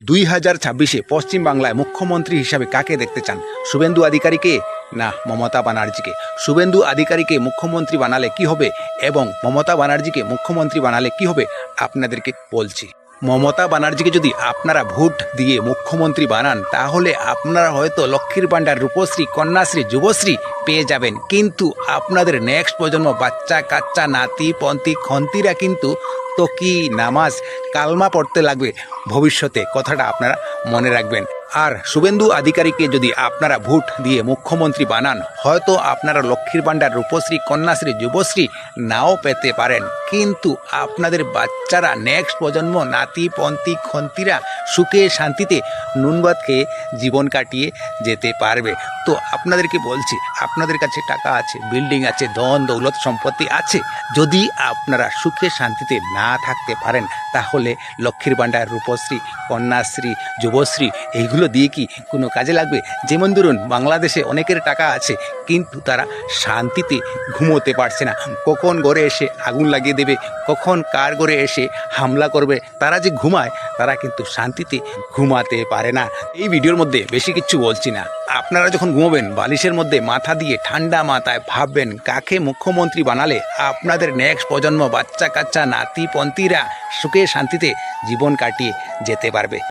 2026-এ পশ্চিমবাংলায় মুখ্যমন্ত্রী হিসাবে কাকে দেখতে চান? শুভেন্দু অধিকারীকে না মমতা ব্যানার্জিকে? শুভেন্দু অধিকারীকে মুখ্যমন্ত্রী বানালে কি হবে এবং মমতা ব্যানার্জিকে মুখ্যমন্ত্রী বানালে কি হবে আপনাদেরকে বলছি। মমতা ব্যানার্জিকে যদি আপনারা ভোট দিয়ে মুখ্যমন্ত্রী বানান তাহলে আপনারা হয়তো লক্ষ্মীর ভাণ্ডার, রূপশ্রী, কন্যাশ্রী, যুবশ্রী পেয়ে যাবেন, কিন্তু আপনাদের নেক্সট প্রজন্ম বাচ্চা কাচ্চা নাতি পন্থী খন্তিরা কিন্তু কি নামাজ কালমা পড়তে লাগবে ভবিষ্যতে, কথাটা আপনারা মনে রাখবেন। আর শুভেন্দু অধিকারীকে যদি আপনারা ভোট দিয়ে মুখ্যমন্ত্রী বানান হয়তো আপনারা লক্ষ্মীর ভাণ্ডার, রূপশ্রী, কন্যাশ্রী, যুবশ্রী নাও পেতে পারেন, কিন্তু আপনাদের বাচ্চারা নেক্সট প্রজন্ম নাতি পন্থী খন্তিরা সুখে শান্তিতে নুন ভাত খেয়ে জীবন কাটিয়ে যেতে পারবে। তো আপনাদেরকে বলছি, আপনাদের কাছে টাকা আছে, বিল্ডিং আছে, ধন দৌলত সম্পত্তি আছে, যদি আপনারা সুখে শান্তিতে না থাকতে পারেন তাহলে লক্ষ্মীর ভাণ্ডার, রূপশ্রী, কন্যাশ্রী, যুবশ্রী এইগুলো দিয়ে কি কোনো কাজে লাগবে? যেমন ধরুন বাংলাদেশে অনেকের টাকা আছে কিন্তু তারা শান্তিতে ঘুমোতে পারছে না, কখন ঘরে এসে আগুন লাগিয়ে দেবে, কখন কার ঘরে এসে হামলা করবে, তারা যে ঘুমায় তারা কিন্তু শান্তিতে ঘুমাতে পারে না। এই ভিডিওর মধ্যে বেশি কিছু বলছি না, আপনারা যখন ঘুমোবেন বালিশের মধ্যে মাথা দিয়ে ঠান্ডা মাথায় ভাববেন কাকে মুখ্যমন্ত্রী বানালে আপনাদের নেক্সট প্রজন্ম বাচ্চা কাচ্চা নাতি পন্থীরা সুখে শান্তিতে জীবন কাটিয়ে যেতে পারবে।